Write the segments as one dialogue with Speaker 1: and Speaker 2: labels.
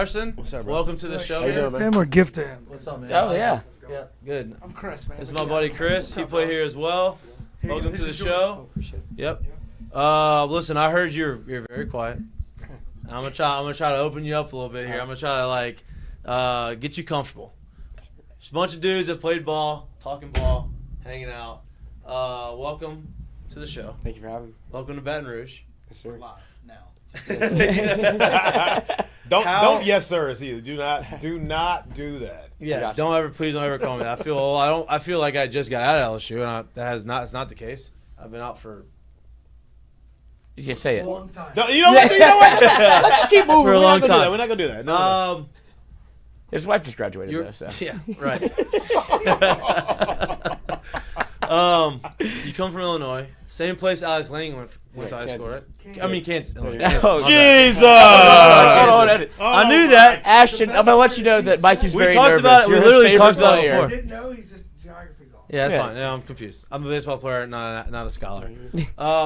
Speaker 1: Larson.
Speaker 2: What's up, bro?
Speaker 1: Welcome to the show.
Speaker 2: How you doing, man?
Speaker 3: Family gift to him.
Speaker 1: What's up, man?
Speaker 4: Oh, yeah.
Speaker 1: Yeah, good.
Speaker 3: I'm Chris, man.
Speaker 1: This is my buddy Chris. He played here as well. Welcome to the show. Yep. Listen, I heard you're very quiet. I'm gonna try to open you up a little bit here. I'm gonna try to get you comfortable. There's a bunch of dudes that played ball, talking ball, hanging out. Welcome to the show.
Speaker 5: Thank you for having me.
Speaker 1: Welcome to Baton Rouge.
Speaker 5: Yes, sir.
Speaker 3: Live now.
Speaker 2: Don't yes sirs either. Do not do that.
Speaker 1: Yeah,
Speaker 5: Gotcha.
Speaker 1: please don't ever call me that. I feel like I just got out of LSU, and it's not the case. I've been out for
Speaker 4: You just say it.
Speaker 3: Long time.
Speaker 2: No, you know what? Let's just keep moving.
Speaker 1: For a long time.
Speaker 2: We're not gonna do that. No.
Speaker 4: His wife just graduated, though, so.
Speaker 1: Yeah, right. You come from Illinois, same place Alex Lange went to high school, right? I mean, Kansas.
Speaker 4: Oh,
Speaker 2: Jesus.
Speaker 1: I knew that.
Speaker 4: Ashton, I'm going to let you know that Mikey's
Speaker 1: We
Speaker 4: very
Speaker 1: talked
Speaker 4: nervous.
Speaker 1: about it. We
Speaker 4: You're
Speaker 1: literally
Speaker 4: his
Speaker 1: talked
Speaker 4: favorite
Speaker 1: about it
Speaker 4: player.
Speaker 1: before.
Speaker 3: Didn't know, he's just geography's all.
Speaker 1: Yeah, that's
Speaker 4: Yeah.
Speaker 1: fine. Yeah, I'm confused. I'm a baseball player, not a scholar.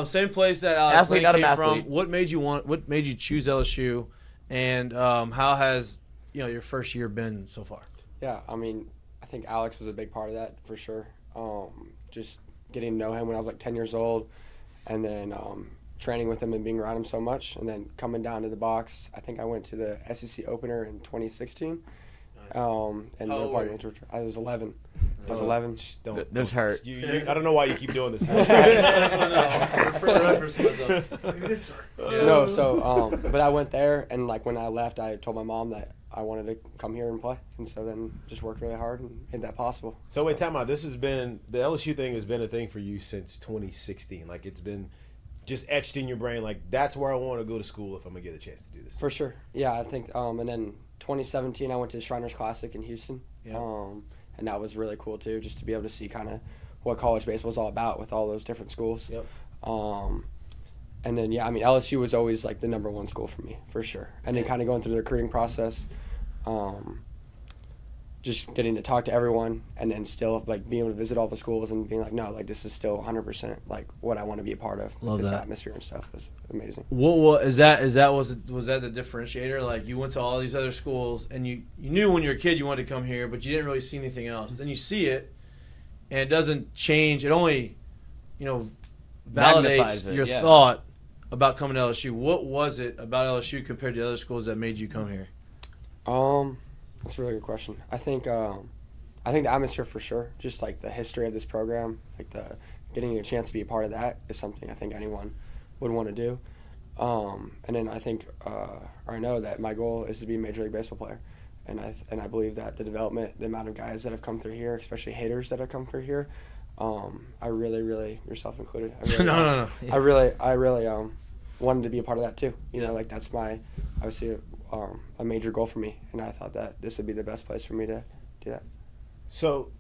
Speaker 1: Same place that Alex
Speaker 4: Athlete,
Speaker 1: Lange
Speaker 4: not a
Speaker 1: came from.
Speaker 4: mathlete.
Speaker 1: What made you choose LSU, and how has your first year been so far?
Speaker 5: Yeah, I mean, I think Alex was a big part of that for sure. Just getting to know him when I was like 10 years old, and then training with him and being around him so much, and then coming down to the box. I think I went to the SEC opener in 2016. And
Speaker 1: How old were you?
Speaker 5: I was 11. I was 11.
Speaker 4: This hurt.
Speaker 2: I don't know why you keep doing this.
Speaker 3: Maybe it is, sir.
Speaker 5: No, so but I went there, and like when I left, I told my mom that I wanted to come here and play, and so then just worked really hard and made that possible.
Speaker 2: So wait, time out. The LSU thing has been a thing for you since 2016. Like it's been just etched in your brain. Like that's where I want to go to school if I'm gonna get a chance to do this.
Speaker 5: For sure, yeah. I think, and then 2017, I went to the Shriners Classic in Houston,
Speaker 1: Yeah.
Speaker 5: and that was really cool too, just to be able to see kind of what college baseball is all about with all those different schools.
Speaker 1: Yep.
Speaker 5: And then, yeah, I mean, LSU was always like the number one school for me, for sure. And then kind of going through the recruiting process, just getting to talk to everyone, and then still like being able to visit all the schools and being like, no, like this is still 100% like what I want to be a part of.
Speaker 1: Love
Speaker 5: this
Speaker 1: that.
Speaker 5: atmosphere and stuff was amazing.
Speaker 1: What was that the differentiator? Like you went to all these other schools, and you knew when you were a kid you wanted to come here, but you didn't really see anything else. Then you see it, and it doesn't change. It only, validates
Speaker 4: Magnifies it,
Speaker 1: your
Speaker 4: yeah.
Speaker 1: thought about coming to LSU. What was it about LSU compared to the other schools that made you come here?
Speaker 5: That's a really good question. I think the atmosphere for sure, just like the history of this program, like the getting a chance to be a part of that is something I think anyone would want to do. And then I think, I know that my goal is to be a Major League Baseball player. And I believe that the development, the amount of guys that have come through here, especially haters that have come through here, I really, yourself included. I really,
Speaker 1: No.
Speaker 5: I really wanted to be a part of that too. Like that's obviously a major goal for me, and I thought that this would be the best place for me to do that.
Speaker 2: So,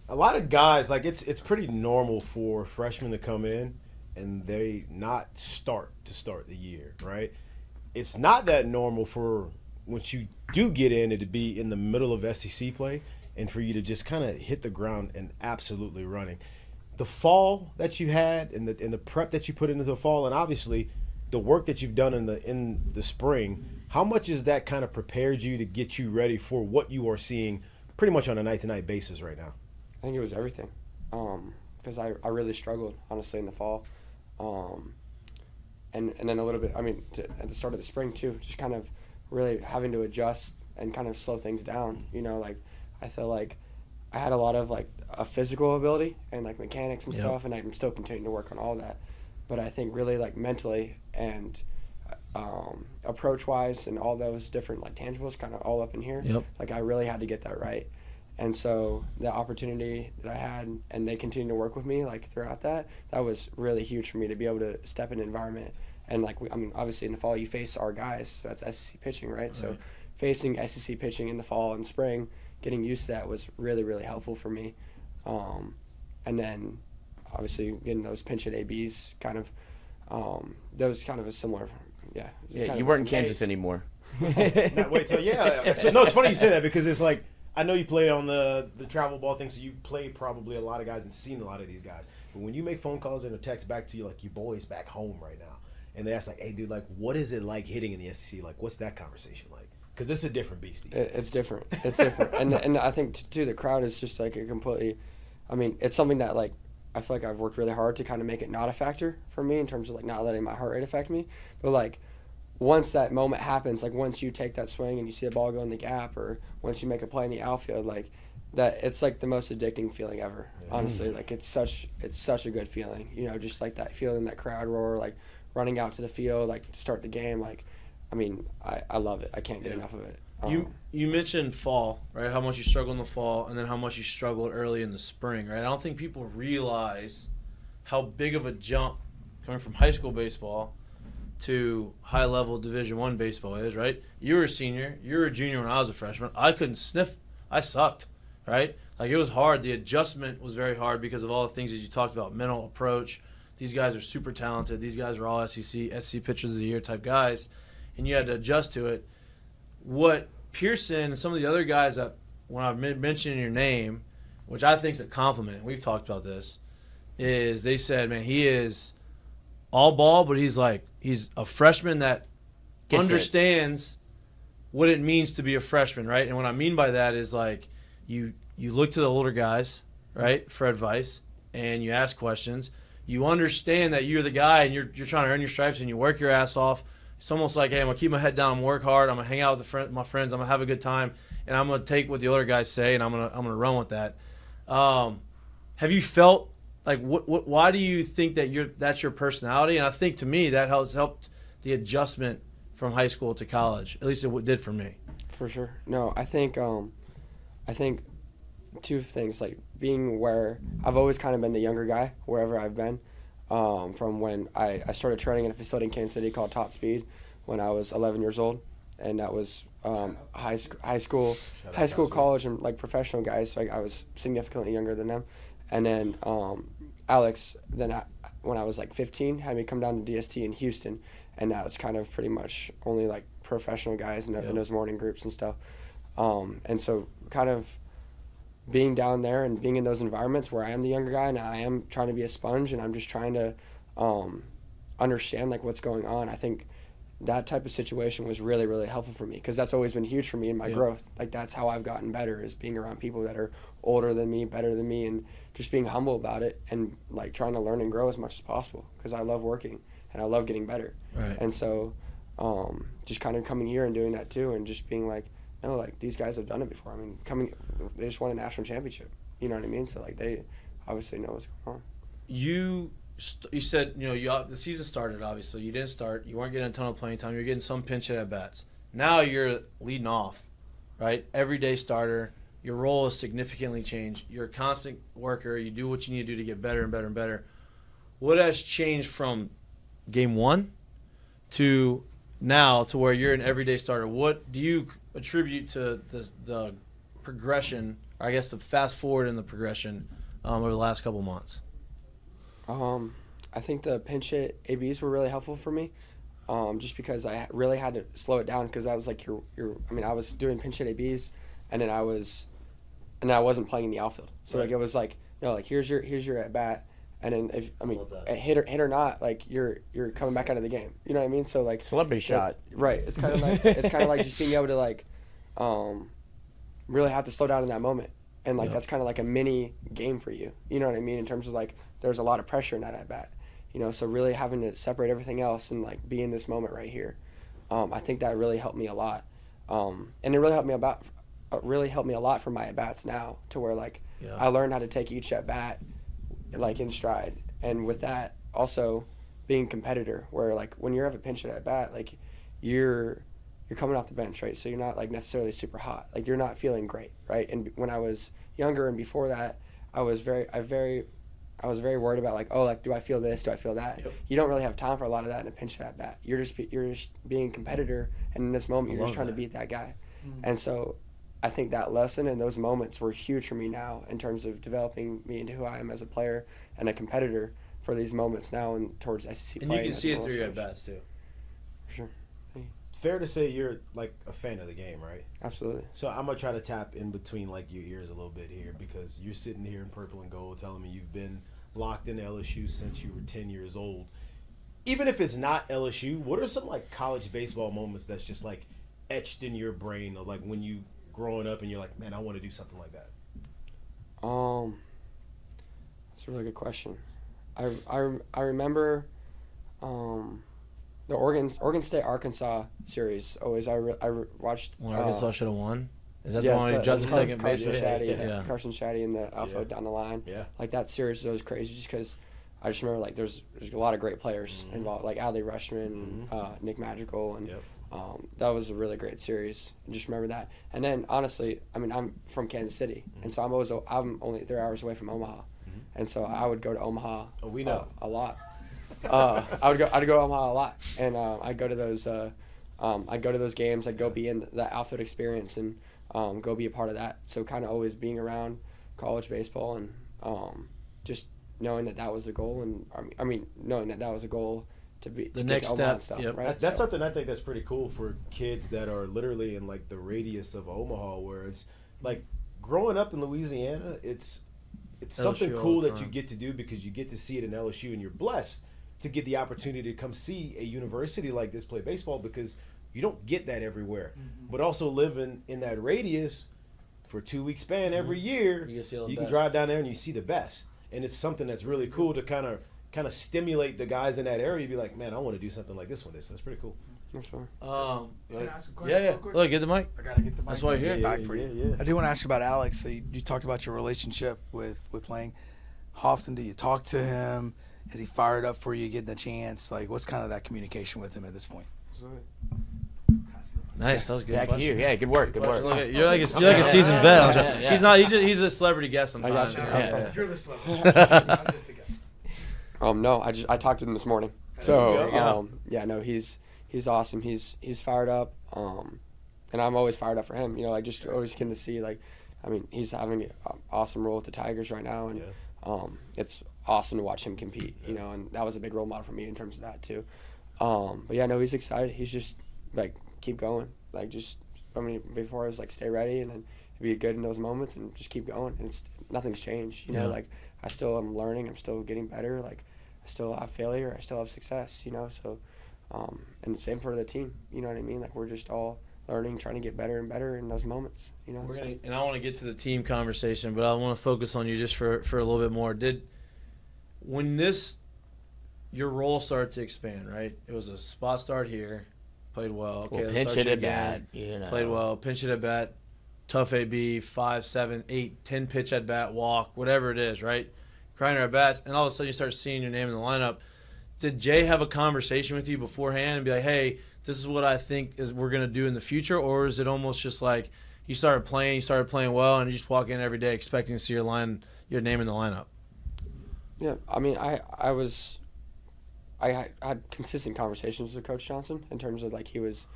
Speaker 2: a lot of guys, like it's pretty normal for freshmen to come in and they not start the year, right? It's not that normal for once you do get in it to be in the middle of SEC play and for you to just kind of hit the ground and absolutely running. The fall that you had and the prep that you put into the fall, and obviously the work that you've done in the spring, how much has that kind of prepared you to get you ready for what you are seeing pretty much on a night-to-night basis right now?
Speaker 5: I think it was everything, because I really struggled honestly in the fall, and then a little bit. I mean, at the start of the spring too, just kind of really having to adjust and kind of slow things down. Like I feel like I had a lot of like a physical ability and like mechanics and stuff, and I'm still continuing to work on all that. But I think really like mentally and approach-wise and all those different like tangibles kind of all up in here.
Speaker 1: Yep.
Speaker 5: Like I really had to get that right. And so the opportunity that I had, and they continued to work with me like throughout that was really huge for me to be able to step in an environment. And like, obviously in the fall you face our guys, so that's SEC pitching, right? So facing SEC pitching in the fall and spring, getting used to that was really, really helpful for me. And then obviously getting those pinch hit ABs kind of, that was kind of a similar,
Speaker 4: Yeah, you weren't in Kansas anymore.
Speaker 2: No, it's funny you say that because it's like, I know you play on the travel ball thing, so you've played probably a lot of guys and seen a lot of these guys. But when you make phone calls and a text back to you, like your boys back home right now, and they ask like, hey, dude, like, what is it like hitting in the SEC? Like, what's that conversation like? Because it's a different beast.
Speaker 5: It's different. It's different. And I think, too, the crowd is just like a completely – I mean, it's something that, like, I feel like I've worked really hard to kind of make it not a factor for me in terms of, like, not letting my heart rate affect me. But, like, once that moment happens, like, once you take that swing and you see a ball go in the gap or once you make a play in the outfield, like, that it's, like, the most addicting feeling ever, honestly. Like, it's such a good feeling, you know, just, like, that feeling, that crowd roar, like, running out to the field, like, to start the game. Like, I mean, I love it. I can't get enough of it.
Speaker 1: You mentioned fall, right? How much you struggled in the fall and then how much you struggled early in the spring, right? I don't think people realize how big of a jump coming from high school baseball to high-level Division I baseball is, right? You were a senior. You were a junior when I was a freshman. I couldn't sniff. I sucked, right? Like, it was hard. The adjustment was very hard because of all the things that you talked about, mental approach. These guys are super talented. These guys are all SC pitchers of the year type guys, and you had to adjust to it. What Pearson and some of the other guys that, when I mentioned your name, which I think is a compliment, we've talked about this, is they said, man, he is all ball, but he's a freshman that understands what it means to be a freshman, right? And what I mean by that is, like, you look to the older guys, right, for advice, and you ask questions. You understand that you're the guy and you're trying to earn your stripes and you work your ass off. It's almost like, hey, I'm going to keep my head down, I'm going to work hard, I'm going to hang out with my friends, I'm going to have a good time, and I'm going to take what the other guys say, and I'm going to run with that. Have you felt, like, why do you think that that's your personality? And I think, to me, that has helped the adjustment from high school to college. At least it did for me.
Speaker 5: For sure. No, I think two things, like being where I've always kind of been the younger guy wherever I've been. From when I started training in a facility in Kansas City called Top Speed when I was 11 years old, and that was high school, college, and like professional guys. Like, I was significantly younger than them, and then Alex, when I was like 15, had me come down to DST in Houston, and now it's kind of pretty much only like professional guys in those morning groups and stuff, and so kind of being down there and being in those environments where I am the younger guy and I am trying to be a sponge and I'm just trying to understand, like, what's going on. I think that type of situation was really, really helpful for me because that's always been huge for me in my growth. Like, that's how I've gotten better, is being around people that are older than me, better than me, and just being humble about it and, like, trying to learn and grow as much as possible because I love working and I love getting better.
Speaker 1: Right.
Speaker 5: And so just kind of coming here and doing that too and just being like, no, like, these guys have done it before. I mean, they just won a national championship. You know what I mean? So, like, they obviously know what's going on.
Speaker 1: You said, the season started, obviously. You didn't start. You weren't getting a ton of playing time. You're getting some pinch hit at bats. Now you're leading off, right? Everyday starter. Your role has significantly changed. You're a constant worker. You do what you need to do to get better and better and better. What has changed from game one to now to where you're an everyday starter? What do you attribute to the progression, or I guess the fast forward in the progression over the last couple months?
Speaker 5: I think the pinch hit ABs were really helpful for me, just because I really had to slow it down because I was like, I was doing pinch hit ABs, and then I wasn't playing in the outfield. So like, it was like, like, here's your at bat, and then if hit or not, like, you're coming back out of the game. You know what I mean? So, like,
Speaker 4: celebrity shot.
Speaker 5: Right. It's kind of like just being able to, like, really have to slow down in that moment, and like that's kind of like a mini game for you. You know what I mean? In terms of, like, there's a lot of pressure in that at bat. So really having to separate everything else and, like, be in this moment right here. I think that really helped me a lot, and it really helped me a lot for my at bats now, to where, like, I learned how to take each at bat, like, in stride, and with that also being a competitor, where, like, when you have a pinch at bat, like, you're coming off the bench, right? So you're not, like, necessarily super hot, like, you're not feeling great, right? And when I was younger and before that, I was very worried about, like, oh, like, do I feel this? Do I feel that? You don't really have time for a lot of that in a pinch at bat. You're just being a competitor, and in this moment, you're just trying to beat that guy. And so I think that lesson and those moments were huge for me now in terms of developing me into who I am as a player and a competitor for these moments now and towards SEC play.
Speaker 1: And you can see it through your at bats too.
Speaker 5: For sure.
Speaker 2: Fair to say you're, like, a fan of the game, right?
Speaker 5: Absolutely.
Speaker 2: So I'm going to try to tap in between, like, your ears a little bit here, because you're sitting here in purple and gold telling me you've been locked into LSU since you were 10 years old. Even if it's not LSU, what are some, like, college baseball moments that's just, like, etched in your brain of like when you growing up and you're like, man, I want to do something like that?
Speaker 5: That's a really good question. I remember the Oregon State Arkansas series. Always I watched.
Speaker 1: When Arkansas should have won. Is that
Speaker 5: Yes,
Speaker 1: the one he jumped the second base?
Speaker 5: Carson Shaddy and the outfield down the line.
Speaker 2: Yeah.
Speaker 5: Like that series was always crazy just because I just remember like there's a lot of great players involved, like Adley Rutschman, Nick Magical, and that was a really great series. I just remember that. And then honestly, I mean, I'm from Kansas City, and so I'm only 3 hours away from Omaha, and so I would go to Omaha.
Speaker 2: Oh, we know.
Speaker 5: A lot. I'd go to Omaha a lot, and I'd go to those. I'd go to those games. I'd go be in the outfield experience and go be a part of that. So kind of always being around college baseball and just knowing that was the goal, and I mean knowing that was a goal to be
Speaker 1: the next step.
Speaker 5: Stuff,
Speaker 1: yep.
Speaker 5: right?
Speaker 2: That's something I think that's pretty cool for kids that are literally in like the radius of Omaha, where it's like growing up in Louisiana, it's something
Speaker 1: LSU
Speaker 2: cool
Speaker 1: all the
Speaker 2: that you
Speaker 1: time.
Speaker 2: get to do because you get to see it in LSU, and you're blessed to get the opportunity to come see a university like this play baseball because you don't get that everywhere. But also living in that radius for a 2-week span every year,
Speaker 1: You can see all the
Speaker 2: you can
Speaker 1: best.
Speaker 2: drive down there and you see the best. And it's something that's really cool to kind of stimulate the guys in that area. Be like, man, I want to do something like this one. That's pretty cool.
Speaker 5: Absolutely.
Speaker 3: Can I ask a question
Speaker 1: Yeah.
Speaker 3: real quick?
Speaker 1: Look, get the mic.
Speaker 3: I gotta get the mic.
Speaker 1: That's why you're here.
Speaker 3: back for you.
Speaker 2: Yeah.
Speaker 3: I do want to ask you about Alex. So you talked about your relationship with Lange. How often do you talk to him? Is he fired up for you getting the chance? Like, what's kind of that communication with him at this point?
Speaker 1: Nice, that was good.
Speaker 4: Back to you. Yeah, good work. Good work.
Speaker 1: Look at- You're like a seasoned vet.
Speaker 4: Yeah.
Speaker 1: He's not. He's a celebrity guest sometimes.
Speaker 5: you.
Speaker 1: Yeah.
Speaker 3: You're this level. I'm just a guy.
Speaker 5: No, I talked to him this morning.
Speaker 2: There
Speaker 5: So
Speaker 2: you go.
Speaker 5: no, he's awesome. He's fired up. And I'm always fired up for him. You know, like just always getting to see like, I mean, he's having an awesome role with the Tigers right now, and it's awesome to watch him compete. You know, and that was a big role model for me in terms of that too. But yeah, no, he's excited. He's just like keep going. Like just I mean, before I was like stay ready and then be good in those moments and just keep going. And nothing's changed. You know, like I still am learning. I'm still getting better. Like I still have failure. I still have success. You know, so and same for the team. You know what I mean? Like we're just all learning, trying to get better and better in those moments. You know.
Speaker 1: And I want to get to the team conversation, but I want to focus on you just for a little bit more. When your role started to expand, right? It was a spot start here, played well. Okay, let's
Speaker 4: pinch
Speaker 1: start
Speaker 4: hit
Speaker 1: you
Speaker 4: at
Speaker 1: again.
Speaker 4: bat. You know.
Speaker 1: Played well, pinch hit at bat, tough AB, 5, 7, 8, 10 pitch at bat, walk, whatever it is, right? Grinder at bats, and all of a sudden you start seeing your name in the lineup. Did Jay have a conversation with you beforehand and be like, hey, this is what I think we're going to do in the future? Or is it almost just like you started playing well, and you just walk in every day expecting to see your name in the lineup?
Speaker 5: Yeah, I mean, I had consistent conversations with Coach Johnson in terms of like he was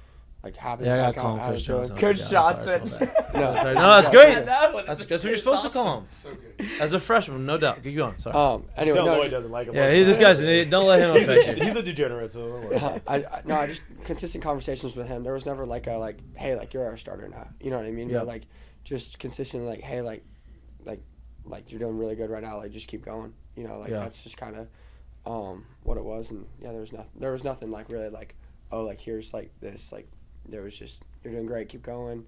Speaker 5: like happy.
Speaker 1: Yeah, I
Speaker 5: like,
Speaker 1: gotta call him
Speaker 5: how
Speaker 1: Coach
Speaker 5: it's going.
Speaker 1: Johnson.
Speaker 4: Coach
Speaker 1: Yeah, I'm sorry,
Speaker 4: Johnson.
Speaker 1: it's my bad.
Speaker 5: No,
Speaker 1: Sorry. No, that's great.
Speaker 4: No,
Speaker 1: That's what you're supposed to call him.
Speaker 3: So good.
Speaker 1: As a freshman, no doubt. Keep going. Sorry.
Speaker 5: Anyway,
Speaker 2: Tell
Speaker 5: no,
Speaker 2: Lloyd doesn't like him.
Speaker 1: Yeah, this guy's an idiot. Don't let him affect you.
Speaker 2: He's a degenerate, so don't worry.
Speaker 5: I just consistent conversations with him. There was never like a hey, like you're our starter now. You know what I mean?
Speaker 1: Yeah.
Speaker 5: But like just consistently like, hey, like you're doing really good right now. Like just keep going. You know, like that's just kind of what it was. And yeah, there was nothing like really like, oh, like here's like this. Like there was just you're doing great. Keep going.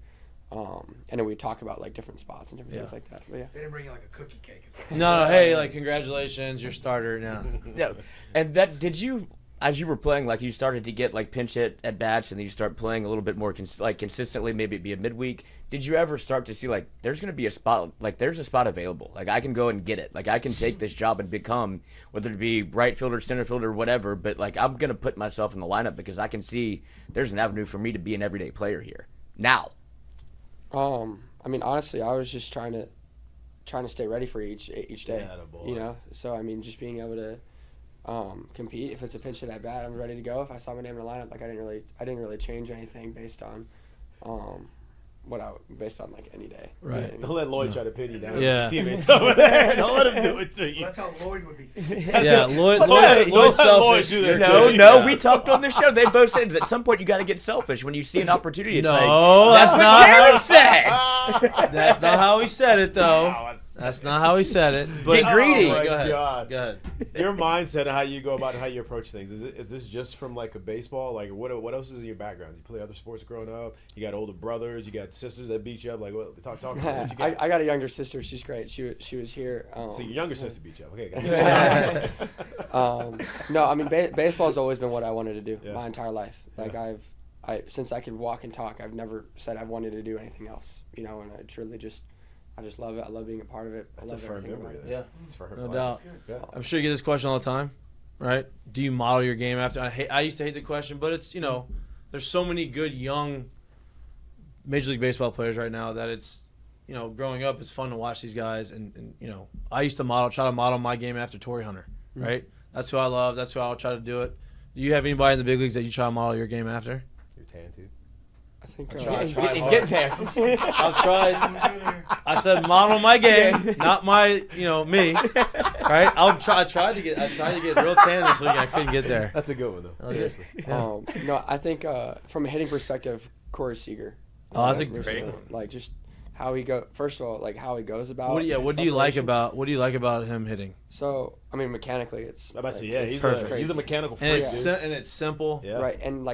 Speaker 5: And then we talk about like different spots and different things like that. But yeah.
Speaker 3: They didn't bring you like a cookie cake. It's like,
Speaker 1: No, hey, like congratulations, you're starter now.
Speaker 4: Yeah. And that did you, as you were playing, like you started to get like pinch hit at bats, and then you start playing a little bit more consistently, maybe it'd be a midweek. Did you ever start to see like there's gonna be a spot, like there's a spot available, like I can go and get it, like I can take this job and become, whether it be right fielder, center fielder, whatever, but like I'm gonna put myself in the lineup because I can see there's an avenue for me to be an everyday player here now.
Speaker 5: I mean, honestly, I was just trying to stay ready for each day.
Speaker 2: Yeah, boy.
Speaker 5: You know, so I mean, just being able to compete. If it's a pinch hit at bat, I'm ready to go. If I saw my name in the lineup, like I didn't really change anything based on like any day.
Speaker 1: Right.
Speaker 5: You know what I mean?
Speaker 2: Don't let Lloyd try to pin you down.
Speaker 1: Yeah.
Speaker 2: His teammates over there. Don't let him do it to
Speaker 3: well,
Speaker 2: you.
Speaker 3: that's how Lloyd would be.
Speaker 1: Yeah, Lloyd's
Speaker 2: Don't let Lloyd
Speaker 1: selfish.
Speaker 2: do that to
Speaker 4: No,
Speaker 2: you.
Speaker 4: no, we talked on the show. They both said that at some point you got to get selfish when you see an opportunity. It's
Speaker 1: No,
Speaker 4: like,
Speaker 1: that's
Speaker 4: that's
Speaker 1: not
Speaker 4: what Jerry said.
Speaker 1: That's not how he said it, though. That's not how he said it. But
Speaker 4: Get greedy.
Speaker 2: Oh my
Speaker 1: Go ahead.
Speaker 2: God.
Speaker 1: Go ahead.
Speaker 2: Your mindset and how you go about and how you approach things. Is this just from like a baseball? Like what else is in your background? You play other sports growing up? You got older brothers? You got sisters that beat you up? Like what? Talk. What you got?
Speaker 5: I got a younger sister. She's great. She was here.
Speaker 2: So your younger sister beat you up. Okay. Got it.
Speaker 5: No, I mean baseball's always been what I wanted to do my entire life. Like
Speaker 2: Yeah.
Speaker 5: since I could walk and talk, I've never said I wanted to do anything else. And I truly I just love it. I love being a part of it.
Speaker 2: That's
Speaker 5: I
Speaker 2: a
Speaker 5: love
Speaker 2: firm
Speaker 5: everything
Speaker 2: memory.
Speaker 5: about it.
Speaker 2: There.
Speaker 1: Yeah.
Speaker 2: It's for her.
Speaker 1: No
Speaker 2: life.
Speaker 1: doubt.
Speaker 2: Yeah.
Speaker 1: I'm sure you get this question all the time, right? Do you model your game after? I used to hate the question, but it's there's so many good young Major League Baseball players right now that it's growing up it's fun to watch these guys and I used to try to model my game after Torrey Hunter, right? That's who I love. That's who I'll try to do it. Do you have anybody in the big leagues that you try to model your game after?
Speaker 2: You're tan too.
Speaker 5: I think
Speaker 4: He's getting there.
Speaker 1: I've tried. I said model my game, not my me. Right? I tried to get real tan this week. I couldn't get there.
Speaker 2: That's a good one though. Seriously.
Speaker 5: No, I think from a hitting perspective, Corey Seager.
Speaker 1: Oh, that's a
Speaker 5: recently,
Speaker 1: great one.
Speaker 5: Like just how he First of all, like how he goes about.
Speaker 1: What do you like about him hitting?
Speaker 5: So I mean, mechanically, it's.
Speaker 2: I'm about to say,
Speaker 5: it's
Speaker 2: he's
Speaker 5: crazy.
Speaker 2: a mechanical
Speaker 1: And
Speaker 2: freak,
Speaker 1: it's
Speaker 2: dude.
Speaker 1: and it's simple.
Speaker 2: Yeah.
Speaker 5: Right, and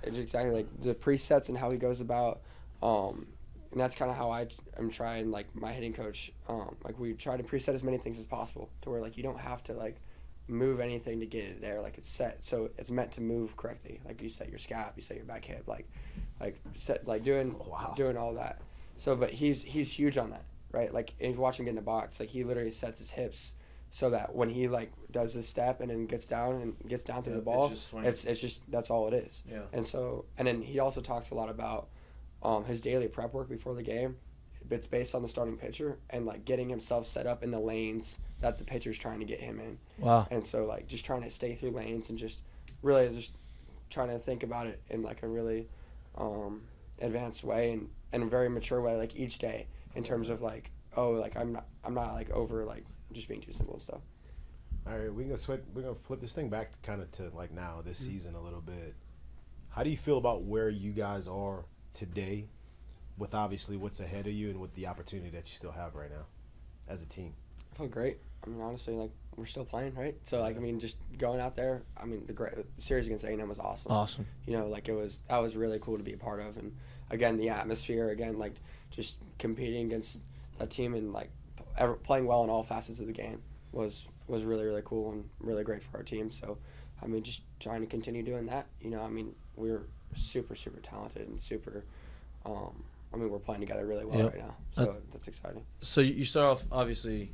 Speaker 5: it's exactly like the presets and how he goes about, and that's kind of how I'm trying. Like my hitting coach, like we try to preset as many things as possible to where like you don't have to like move anything to get it there. Like it's set, so it's meant to move correctly. Like you set your scap, you set your back hip, like set like doing all that. So, but he's huge on that, right? Like if you watch him get in the box, like he literally sets his hips so that when he like does his step and then gets down through the ball, it's just that's all it is.
Speaker 1: Yeah.
Speaker 5: And then he also talks a lot about his daily prep work before the game. It's based on the starting pitcher and like getting himself set up in the lanes that the pitcher's trying to get him in.
Speaker 1: Wow.
Speaker 5: And so like just trying to stay through lanes and just really just trying to think about it in like a really advanced way and a very mature way, like each day in terms of like, oh, like I'm not like over like just being too simple and stuff.
Speaker 2: All right, we're gonna flip this thing back kind of to like now this season a little bit. How do you feel about where you guys are today, with obviously what's ahead of you and with the opportunity that you still have right now, as a team?
Speaker 5: I feel great. I mean, honestly, like we're still playing, right? So like, I mean, just going out there. I mean, the series against A&M was awesome.
Speaker 1: Awesome.
Speaker 5: Like that was really cool to be a part of, and again, the atmosphere, again, like just competing against a team and like playing well in all facets of the game was really, really cool and really great for our team. So, I mean, just trying to continue doing that. I mean, we're super, super talented and super. I mean, we're playing together really well right now, so that's exciting.
Speaker 1: So you start off obviously.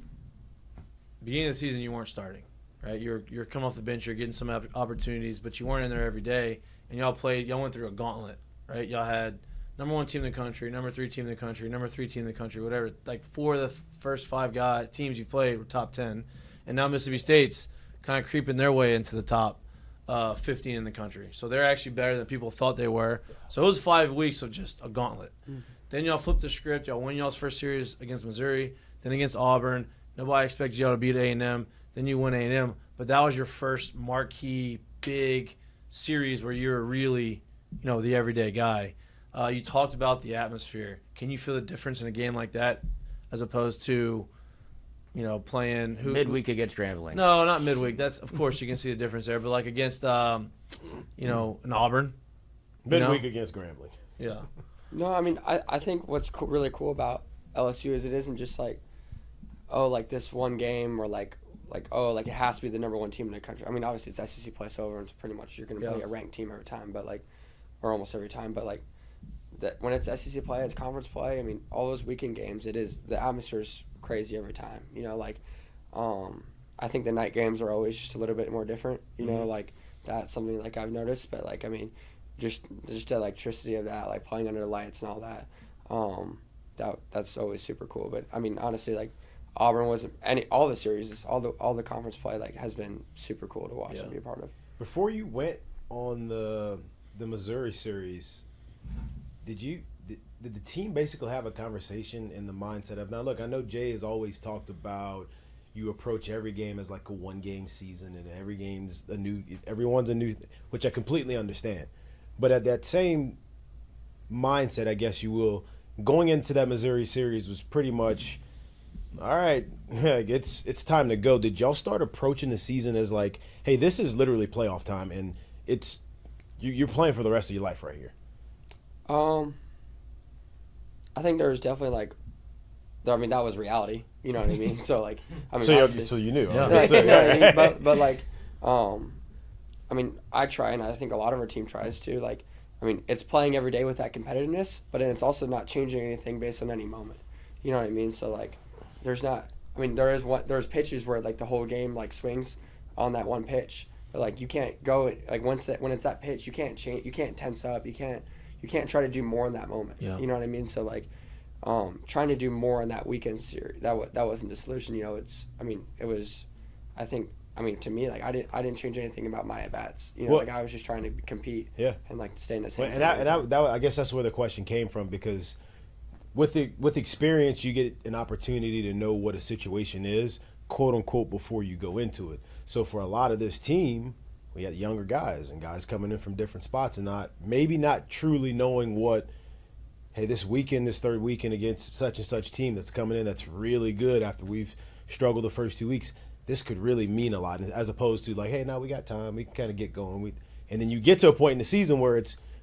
Speaker 1: Beginning of the season, you weren't starting, right? You're coming off the bench, you're getting some opportunities, but you weren't in there every day. And y'all went through a gauntlet, right? Y'all had number 1 team in the country, number 3 team in the country, number 3 team in the country, whatever. Like 4 of the first 5 teams you played were top 10, and now Mississippi State's kind of creeping their way into the top 15 in the country. So they're actually better than people thought they were. So it was 5 weeks of just a gauntlet. Then y'all flipped the script. Y'all win y'all's first series against Missouri, then against Auburn. Nobody expected y'all to beat A&M. Then you win A&M. But that was your first marquee, big series where you were really, the everyday guy. You talked about the atmosphere. Can you feel the difference in a game like that as opposed to, playing
Speaker 4: Midweek against Grambling?
Speaker 1: No, not midweek. That's, of course, you can see the difference there. But like against, an Auburn.
Speaker 2: Midweek against Grambling.
Speaker 1: Yeah.
Speaker 5: No, I mean, I think what's really cool about LSU is it isn't just like, oh, like this one game or like it has to be the number 1 team in the country. I mean, obviously it's SEC play so over, and it's pretty much you're going to play a ranked team every time, but like, or almost every time. But like, that when it's SEC play, it's conference play. I mean, all those weekend games, the atmosphere's crazy every time. I think the night games are always just a little bit more different. Like that's something like I've noticed. But like, I mean, just the electricity of that, like playing under the lights and all that. That's always super cool. But I mean, honestly, like. Auburn was all the series, all the conference play like has been super cool to watch and be a part of.
Speaker 2: Before you went on the Missouri series, did the team basically have a conversation in the mindset of, now look, I know Jay has always talked about you approach every game as like a 1-game season and everyone's a new, which I completely understand. But at that same mindset, I guess you will, going into that Missouri series was pretty much All right, it's time to go. Did y'all start approaching the season as like, hey, this is literally playoff time, and it's you're playing for the rest of your life right here?
Speaker 5: I think there was definitely like, I mean, that was reality. You know what I mean? So like, I mean,
Speaker 2: So you knew.
Speaker 1: Yeah.
Speaker 2: Okay.
Speaker 5: you know what I mean? But like, I mean, I try, and I think a lot of our team tries too. Like, I mean, it's playing every day with that competitiveness, but then it's also not changing anything based on any moment. You know what I mean? So like, there's pitches where like the whole game like swings on that one pitch, but like you can't go like when it's that pitch, you can't change, you can't tense up, you can't try to do more in that moment.
Speaker 1: Yeah.
Speaker 5: You know what I mean? So like, trying to do more in that weekend series, that wasn't the solution. You know, I mean, to me, like I didn't change anything about my at bats. You know, like I was just trying to compete.
Speaker 2: Yeah.
Speaker 5: And like stay in the same.
Speaker 2: I guess that's where the question came from, because with experience, you get an opportunity to know what a situation is, quote unquote, before you go into it. So for a lot of this team, we had younger guys and guys coming in from different spots and maybe not truly knowing what, hey, this third weekend against such and such team that's coming in that's really good after we've struggled the first 2 weeks, this could really mean a lot, as opposed to like, hey, now we got time, we can kind of get going. And then you get to a point in the season where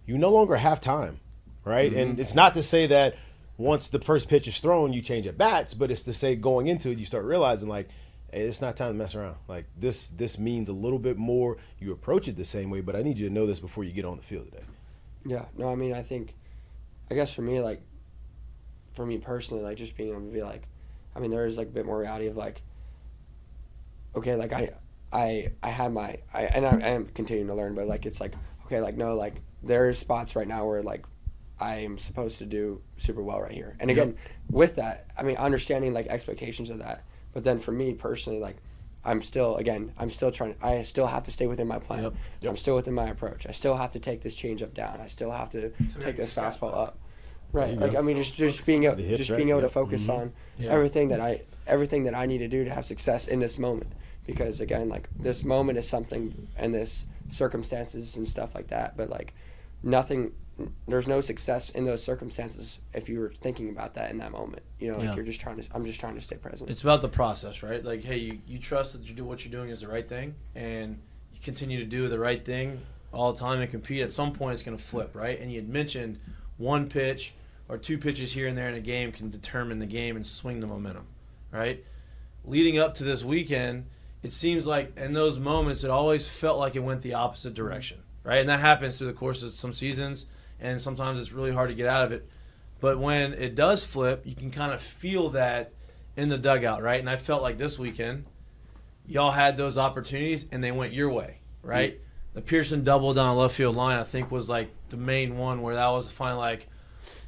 Speaker 2: you no longer have time, right? Mm-hmm. And it's not to say that once the first pitch is thrown, you change at bats, but it's to say going into it, you start realizing like, hey, it's not time to mess around. Like this means a little bit more. You approach it the same way, but I need you to know this before you get on the field today.
Speaker 5: Yeah, no, I mean, I guess for me, like, for me personally, like just being able to be like, I mean, there is like a bit more reality of like, okay, like I am continuing to learn, but like it's like, okay, like no, like there's spots right now where like I am supposed to do super well right here. And again, with that, I mean, understanding like expectations of that. But then for me personally, like I still have to stay within my plan.
Speaker 2: Yep.
Speaker 5: I'm still within my approach. I still have to take this changeup down. I still have to take this fastball up. Right. Like, I mean, just being able to focus on everything that I need to do to have success in this moment. Because again, like this moment is something, and this circumstances and stuff like that. But like there's no success in those circumstances if you were thinking about that in that moment. You know, like I'm just trying to stay present.
Speaker 1: It's about the process, right? Like, hey, you trust that what you're doing is the right thing, and you continue to do the right thing all the time and compete. At some point, it's going to flip, right? And you had mentioned one pitch or two pitches here and there in a game can determine the game and swing the momentum, right? Leading up to this weekend, it seems like in those moments, it always felt like it went the opposite direction, right? And that happens through the course of some seasons, and sometimes it's really hard to get out of it. But when it does flip, you can kind of feel that in the dugout, right? And I felt like this weekend, y'all had those opportunities, and they went your way, right? Mm-hmm. The Pearson double down the left field line, I think, was like the main one where that was finally like,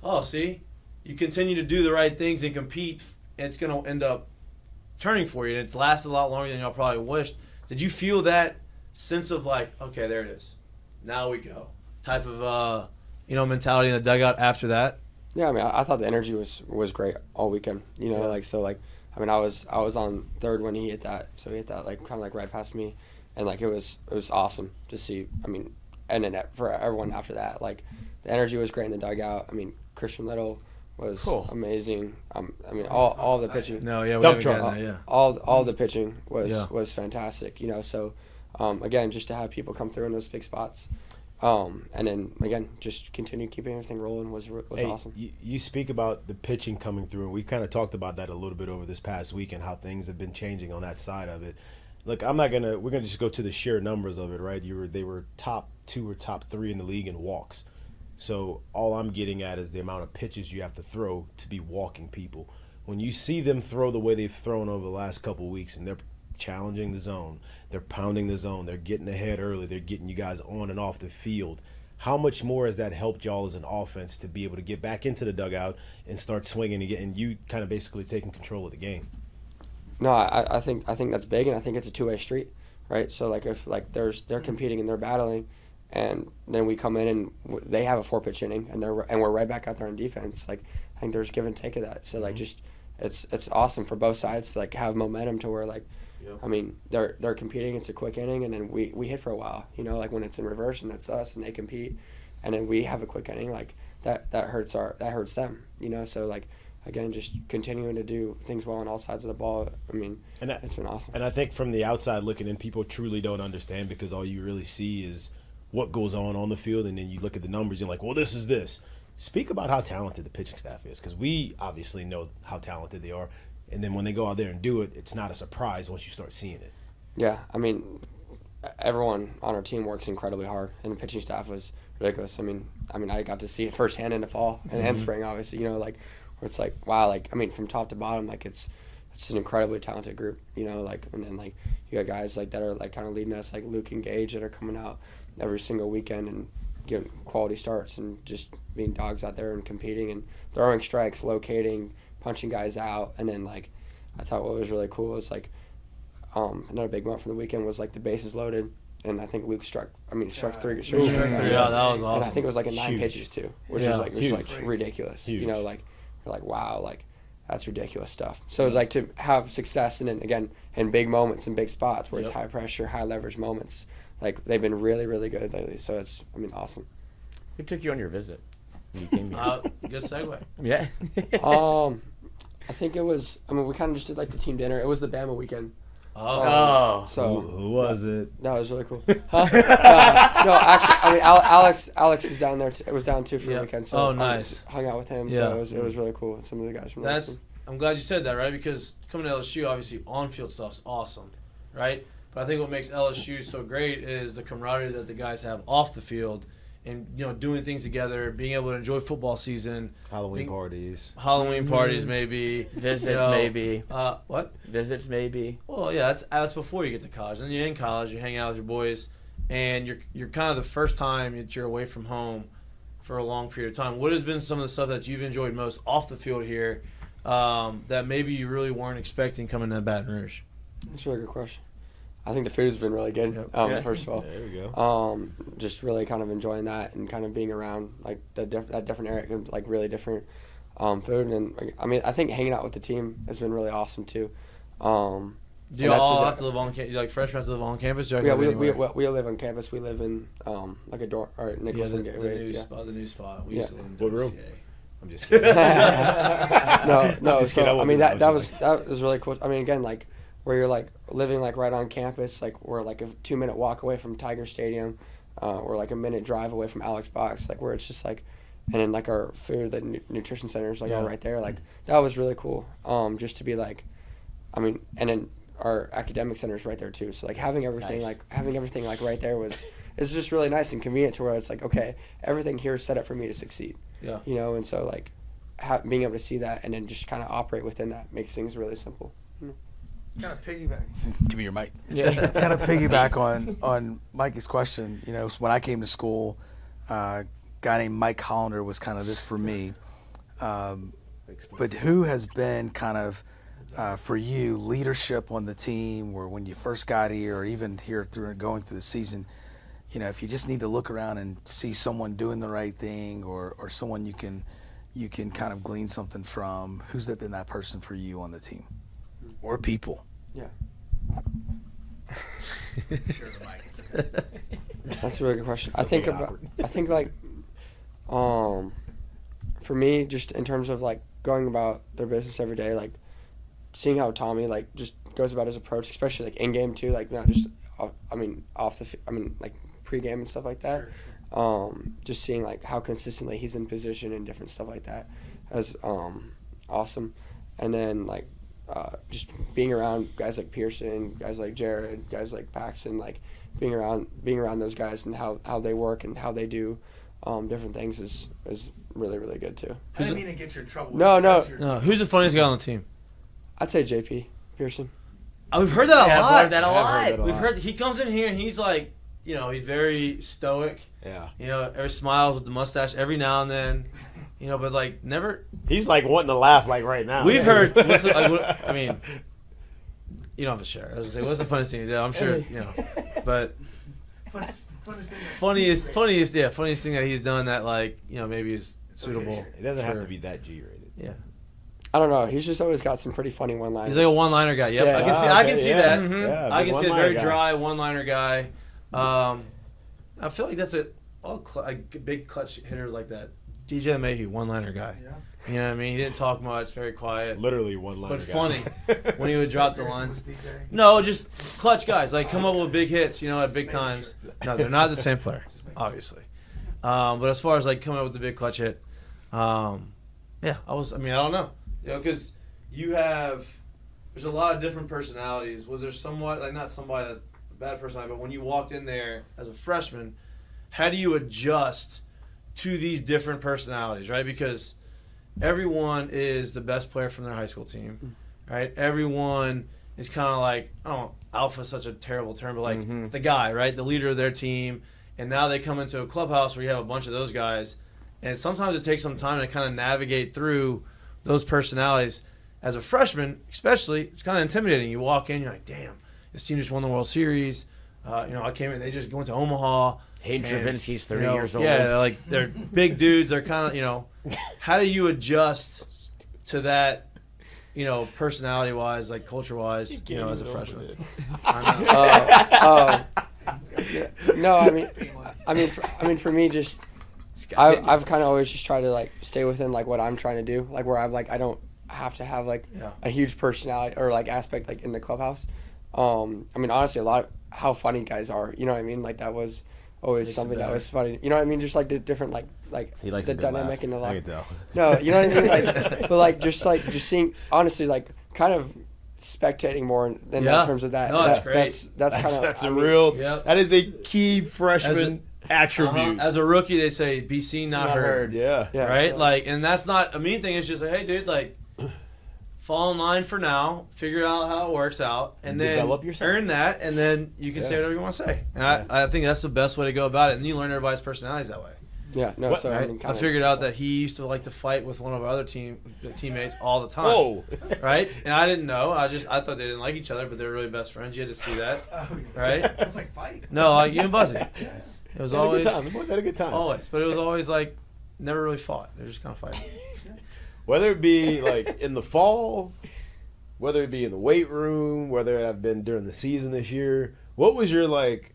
Speaker 1: oh, see, you continue to do the right things and compete, and it's going to end up turning for you, and it's lasted a lot longer than y'all probably wished. Did you feel that sense of like, okay, there it is, now we go, type of mentality in the dugout after that?
Speaker 5: Yeah, I mean, I thought the energy was great all weekend. You know, I mean, I was on third when he hit that, so he hit that like kind of like right past me, and like it was awesome to see. I mean, and then for everyone after that, like the energy was great in the dugout. I mean, Christian Little was amazing. I mean, all the pitching.
Speaker 1: No, yeah, we haven't gotten that, yeah.
Speaker 5: All the pitching was fantastic. You know, so again, just to have people come through in those big spots, and then again, just continue keeping everything rolling was awesome.
Speaker 2: You speak about the pitching coming through, and we kind of talked about that a little bit over this past week and how things have been changing on that side of it. Look, we're gonna just go to the sheer numbers of it, right? They were top 2 or top 3 in the league in walks. So all I'm getting at is the amount of pitches you have to throw to be walking people. When you see them throw the way they've thrown over the last couple of weeks, and they're challenging the zone, they're pounding the zone, they're getting ahead early, they're getting you guys on and off the field, how much more has that helped y'all as an offense to be able to get back into the dugout and start swinging again, and you kind of basically taking control of the game?
Speaker 5: No, I think that's big, and I think it's a two-way street, right? So like if like they're competing and they're battling, and then we come in and they have a 4-pitch inning, and we're right back out there on defense. Like I think there's give and take of that. So like just it's awesome for both sides to like have momentum to where like, I mean they're competing. It's a quick inning, and then we hit for a while. You know, like when it's in reverse and that's us and they compete, and then we have a quick inning, like that hurts them. You know, so like again, just continuing to do things well on all sides of the ball. I mean, it's been awesome.
Speaker 2: And I think from the outside looking in, people truly don't understand because all you really see is what goes on the field, and then you look at the numbers, you're like, well, this is this. Speak about how talented the pitching staff is, because we obviously know how talented they are. And then when they go out there and do it, it's not a surprise once you start seeing it.
Speaker 5: Yeah, I mean, everyone on our team works incredibly hard, and the pitching staff was ridiculous. I mean, I got to see it firsthand in the fall and spring, obviously. You know, like where it's like, wow, like I mean, from top to bottom, like it's an incredibly talented group. You know, like and then like you got guys like that are like kind of leading us, like Luke and Gage, that are coming out every single weekend and getting quality starts and just being dogs out there and competing and throwing strikes, locating, punching guys out. And then like I thought what was really cool was like another big moment from the weekend was like the bases loaded, and I think Luke struck three straight.
Speaker 1: Yeah, that was awesome.
Speaker 5: And I think it was like 9 pitches too, which is like ridiculous.
Speaker 2: Huge.
Speaker 5: You know, like we're like, wow, like that's ridiculous stuff. So like to have success and then again in big moments and big spots where it's high pressure, high leverage moments, like they've been really, really good lately. So it's awesome.
Speaker 4: Who took you on your visit? You came here.
Speaker 1: Good segue.
Speaker 4: Yeah.
Speaker 5: I think it was. I mean, we kind of just did like the team dinner. It was the Bama weekend.
Speaker 1: Oh.
Speaker 5: So
Speaker 2: who was it?
Speaker 5: That was really cool. Huh? No, actually, I mean, Alex was down there. It was down too for the weekend. So
Speaker 1: nice.
Speaker 5: I hung out with him.
Speaker 1: Yeah.
Speaker 5: So it was really cool. Some of the guys from
Speaker 1: I'm glad you said that, right? Because coming to LSU, obviously on-field stuff's awesome, right? But I think what makes LSU so great is the camaraderie that the guys have off the field, and doing things together, being able to enjoy football season,
Speaker 2: Halloween parties,
Speaker 1: maybe
Speaker 4: visits, maybe
Speaker 1: what
Speaker 4: visits, maybe.
Speaker 1: Well, yeah, that's before you get to college. Then you're in college, you're hanging out with your boys, and you're kind of the first time that you're away from home for a long period of time. What has been some of the stuff that you've enjoyed most off the field here that maybe you really weren't expecting coming to Baton Rouge?
Speaker 5: That's a really good question. I think the food has been really good. First of all,
Speaker 2: there we go.
Speaker 5: Just really kind of enjoying that and kind of being around like that different area, like really different food. And I mean, I think hanging out with the team has been really awesome too.
Speaker 1: Do you all have to live on campus? Like freshmen have to live on campus?
Speaker 5: Yeah, we live on campus. We live in like a dorm or Nicholson Gateway.
Speaker 1: The new spot. We used to live in
Speaker 2: what room?
Speaker 1: WCA.
Speaker 2: I'm just kidding.
Speaker 5: No.
Speaker 2: Just kidding.
Speaker 5: I mean that was really cool. I mean again like. Where you're like living like right on campus, like we're like a 2-minute walk away from Tiger Stadium, or like a minute drive away from Alex Box, like where it's just like, and then like our food, the nutrition center is like all right there, like that was really cool. Just to be like, I mean, and then our academic center is right there too. So like having everything like right there is just really nice and convenient to where it's like okay, everything here is set up for me to succeed.
Speaker 1: Yeah.
Speaker 5: And so like being able to see that and then just kind of operate within that makes things really simple.
Speaker 3: Kind of piggyback. Give me your mic.
Speaker 4: Yeah.
Speaker 3: Kind of piggyback on Mikey's question. When I came to school, a guy named Mike Hollander was kind of this for me. But who has been kind of, for you, leadership on the team, or when you first got here, or even here going through the season? If you just need to look around and see someone doing the right thing, or someone you can kind of glean something from, who's been that person for you on the team? Or people.
Speaker 5: Yeah.
Speaker 3: Sure, the mic. It's okay.
Speaker 5: That's a really good question. I think like, for me, just in terms of like going about their business every day, like seeing how Tommy like just goes about his approach, especially like in game too, like not just, like pregame and stuff like that. Sure. Just seeing like how consistently he's in position and different stuff like that is awesome. And then like. Just being around guys like Pearson, guys like Jared, guys like Paxton, like being around those guys and how they work and how they do different things is really, really good too.
Speaker 3: I didn't mean to get you in trouble.
Speaker 5: No.
Speaker 1: Who's the funniest guy on the team?
Speaker 5: I'd say JP Pearson.
Speaker 1: We've heard that a lot.
Speaker 4: I've heard that a lot.
Speaker 1: We've heard he comes in here and he's like, he's very stoic.
Speaker 2: Yeah.
Speaker 1: Every smiles with the mustache every now and then. But like never.
Speaker 2: He's like wanting to laugh like right now.
Speaker 1: We've heard. I mean, you don't have to share. I was gonna say, what's the funniest thing you do? I'm sure but funniest thing that he's done that like maybe is suitable.
Speaker 2: It doesn't have to be that G-rated.
Speaker 1: Yeah.
Speaker 5: I don't know. He's just always got some pretty funny one-liners.
Speaker 1: He's like a one-liner guy. Yep.
Speaker 5: Yeah.
Speaker 1: I can see that.
Speaker 2: Mm-hmm. Yeah,
Speaker 1: I can see a very
Speaker 2: guy.
Speaker 1: dry one-liner guy. I feel like that's big clutch hitters like that. DJ Mayhew, one-liner guy.
Speaker 3: Yeah.
Speaker 1: You know what I mean? He didn't talk much, very quiet.
Speaker 2: Literally one-liner
Speaker 1: But
Speaker 2: guy.
Speaker 1: funny when he would drop the lines. No, just clutch guys. Like, come up with big hits, at big times. No, they're not the same player, obviously. But as far as, like, coming up with the big clutch hit, I don't know. Because there's a lot of different personalities. Was there somewhat, like, not somebody, a bad personality, but when you walked in there as a freshman, how do you adjust to these different personalities, right? Because everyone is the best player from their high school team, right? Everyone is kind of like, alpha is such a terrible term, but like the guy, right? The leader of their team. And now they come into a clubhouse where you have a bunch of those guys. And sometimes it takes some time to kind of navigate through those personalities. As a freshman, especially, it's kind of intimidating. You walk in, you're like, damn, this team just won the World Series. I came in, they just went to Omaha.
Speaker 4: Hayden Travinski's 30 years old.
Speaker 1: Yeah, like they're big dudes. They're kind of, how do you adjust to that, personality-wise, like culture-wise, as a freshman?
Speaker 5: Yeah. No, I mean, for me, just I've kind of always just tried to like stay within like what I'm trying to do, like where I don't have to have like a huge personality or like aspect like in the clubhouse. Honestly, a lot of how funny guys are, you know what I mean? Like that was always something that was funny, you know what I mean? Just like the different like
Speaker 2: He likes
Speaker 5: the
Speaker 2: a good
Speaker 5: dynamic
Speaker 2: laugh.
Speaker 5: and the
Speaker 2: I
Speaker 5: like.
Speaker 2: can tell.
Speaker 5: No, you know what I mean? Like, but like just seeing honestly like kind of spectating more in terms of that.
Speaker 1: No, that's great.
Speaker 5: That's kind of
Speaker 2: That's a real.
Speaker 1: Yep.
Speaker 2: That is a key freshman attribute.
Speaker 1: As a rookie, they say, be seen, not heard.
Speaker 2: Yeah.
Speaker 1: Right?
Speaker 5: So,
Speaker 1: Like, and that's not a mean thing. It's just like, hey, dude, like, fall in line for now, figure out how it works out, and then
Speaker 2: Develop yourself.
Speaker 1: earn that, and then you can say whatever you want to say. And I think that's the best way to go about it. And you learn everybody's personalities that way.
Speaker 5: Yeah, no,
Speaker 2: What?
Speaker 5: so
Speaker 1: Right?
Speaker 5: I mean,
Speaker 1: I figured out that he used to like to fight with one of our other teammates all the time.
Speaker 2: Whoa.
Speaker 1: Right? And I didn't know. I thought they didn't like each other, but they were really best friends. You had to see that. Right?
Speaker 3: It was like fight.
Speaker 1: No, like you and Buzzy. It was
Speaker 2: Had a
Speaker 1: always
Speaker 2: good time. The boys had a good time.
Speaker 1: always, but it was always like never really fought. They were just kind of fighting.
Speaker 2: Whether it be like in the fall, whether it be in the weight room, whether it have been during the season this year, what was your like,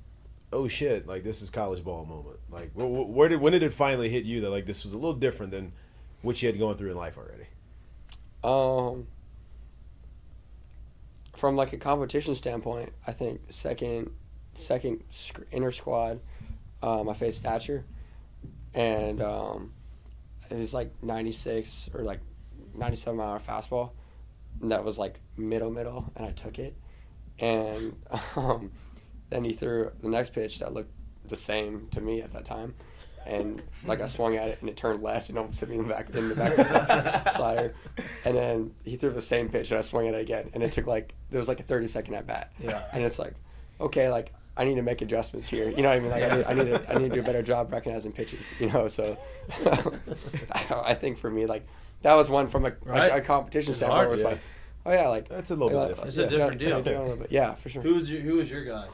Speaker 2: oh shit, like this is college ball moment? Like, when did it finally hit you that like this was a little different than what you had going through in life already?
Speaker 5: From like a competition standpoint, I think second inter squad, I faced Thatcher, and it was like 96 or like 97 mile an hour fastball, and that was like middle, and I took it, and then he threw the next pitch that looked the same to me at that time, and like I swung at it and it turned left and almost hit me in the back of the slider, and then he threw the same pitch and I swung at it again, and it took like there was like a 30-second at bat, and it's like, okay, like I need to make adjustments here, you know what I mean? Like I need to do a better job recognizing pitches, so I think for me like that was one from a competition standpoint where it was like, oh yeah, like
Speaker 2: That's a little bit different.
Speaker 1: It's a different deal.
Speaker 5: Yeah, for sure.
Speaker 1: Who was your guy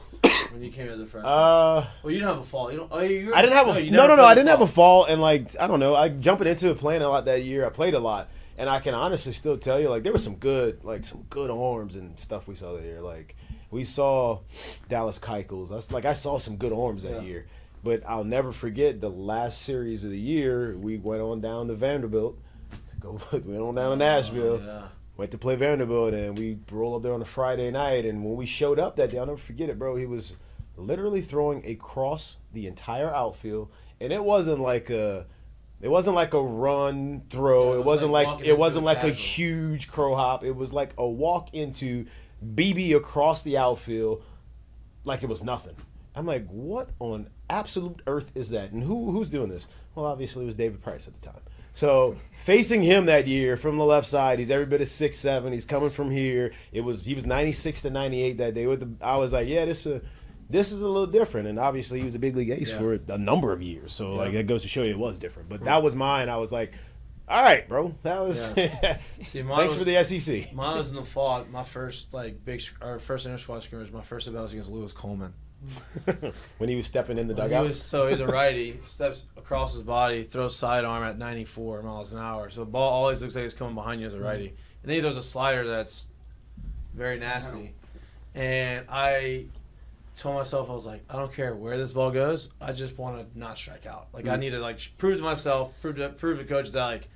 Speaker 1: when you came as a freshman? Well, you didn't have a fall. You don't. Oh, you
Speaker 2: I didn't have I didn't have a fall, and like I don't know, I jumping into it playing a lot that year. I played a lot, and I can honestly still tell you like there was some good arms and stuff we saw that year. Like we saw Dallas Keuchels. I saw some good arms that year. But I'll never forget the last series of the year. We went on down to Vanderbilt. Went on down to Nashville. Went to play Vanderbilt, and we rolled up there on a Friday night. And when we showed up that day, I'll never forget it, bro. He was literally throwing across the entire outfield, and it wasn't like a run throw.
Speaker 1: Yeah,
Speaker 2: it wasn't like a
Speaker 1: tackle.
Speaker 2: huge crow hop. It was like a walk into BB across the outfield, like it was nothing. I'm like, what on absolute earth is that? And who's doing this? Well, obviously it was David Price at the time. So facing him that year from the left side, he's every bit of 6'7". He's coming from here. He was 96 to 98 that day. I was like, yeah, this is a little different. And obviously he was a big league ace for a number of years. So like that goes to show you it was different. But that was mine. I was like, all right, bro, that was.
Speaker 1: See,
Speaker 2: thanks for the SEC.
Speaker 1: Mine was in the fall. My first first inter squad scrimmage. My first at bat was against Lewis Coleman.
Speaker 2: When he was stepping in the
Speaker 1: He
Speaker 2: dugout.
Speaker 1: was a righty, steps across his body, throws sidearm at 94 miles an hour. So the ball always looks like it's coming behind you as a righty. And then he throws a slider that's very nasty. And I told myself, I was like, I don't care where this ball goes. I just want to not strike out. Like, I need to, like, prove to myself, prove to coach that, like,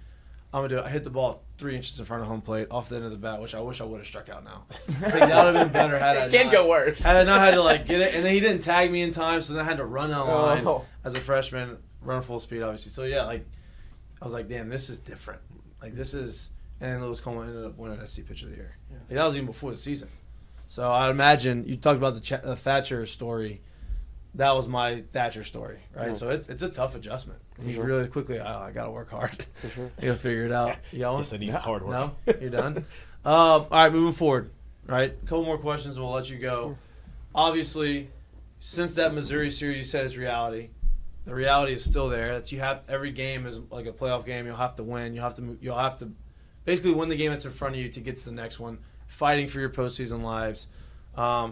Speaker 1: I'm going to do it. I hit the ball 3 inches in front of home plate off the end of the bat, which I wish I would have struck out now. I think that would have been better had I
Speaker 4: It can go worse.
Speaker 1: Had I not had to, like, get it. And then he didn't tag me in time, so then I had to run down the line as a freshman, run full speed, obviously. So, yeah, like, I was like, damn, this is different. Like, this is – and then Lewis Coleman ended up winning SC Pitcher of the Year. Yeah. Like, that was even before the season. So I imagine you talked about the Thatcher story. That was my Thatcher story, right?
Speaker 5: Yeah.
Speaker 1: So it's a tough adjustment. You
Speaker 5: sure.
Speaker 1: really quickly, I got to work hard.
Speaker 5: For sure.
Speaker 1: You got to figure it out. You got one?
Speaker 2: Yes, I need hard work.
Speaker 1: No? You're done? All right, moving forward, right? A couple more questions and we'll let you go. Obviously, since that Missouri series, you said it's reality. The reality is still there. That you have every game is like a playoff game. You'll have to win. You'll have to basically win the game that's in front of you to get to the next one. Fighting for your postseason lives.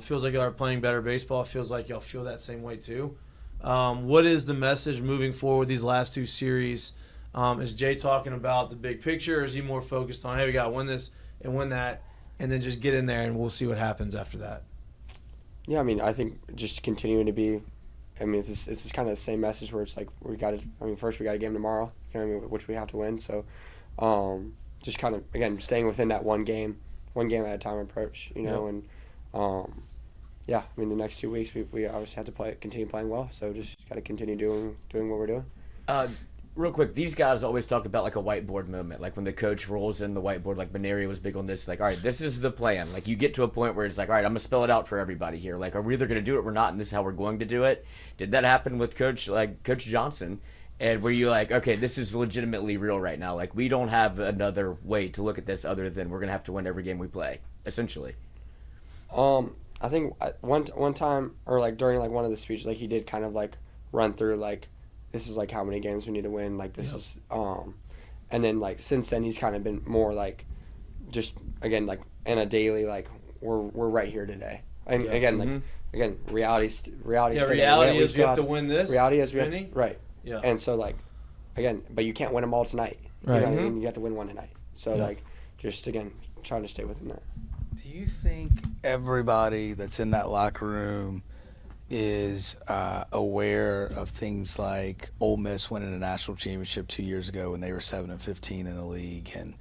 Speaker 1: Feels like y'all are playing better baseball. Feels like y'all feel that same way too. What is the message moving forward these last 2 series? Is Jay talking about the big picture, or is he more focused on, hey, we got to win this and win that, and then just get in there and we'll see what happens after that?
Speaker 5: Yeah, I mean, I think just continuing to be, I mean, it's just kind of the same message where it's like first we got a game tomorrow, you know what I mean, which we have to win. So just kind of, again, staying within that one game at a time approach, you know, and yeah, I mean, the next 2 weeks we obviously have to continue playing well, so just got to continue doing what we're doing.
Speaker 4: Real quick, these guys always talk about like a whiteboard moment, like when the coach rolls in the whiteboard, like Maneri was big on this, like, all right, this is the plan. Like, you get to a point where it's like, all right, I'm going to spell it out for everybody here. Like, are we either going to do it or not, and this is how we're going to do it? Did that happen with Coach Johnson? And were you like, okay, this is legitimately real right now? Like, we don't have another way to look at this other than we're going to have to win every game we play, essentially.
Speaker 5: I think one time, or like during like one of the speeches, like he did kind of like run through like, this is like how many games we need to win, like this is and then like since then he's kind of been more like just again like in a daily like we're right here today, and again like again reality is
Speaker 1: reality is you have to win this,
Speaker 5: reality is
Speaker 1: right,
Speaker 5: and so like again, but you can't win them all tonight,
Speaker 1: right.
Speaker 5: You know what I mean? You have to win one tonight, so like just again trying to stay within that.
Speaker 3: Do you think everybody that's in that locker room is aware of things like Ole Miss winning a national championship 2 years ago when they were 7-15 in the league, and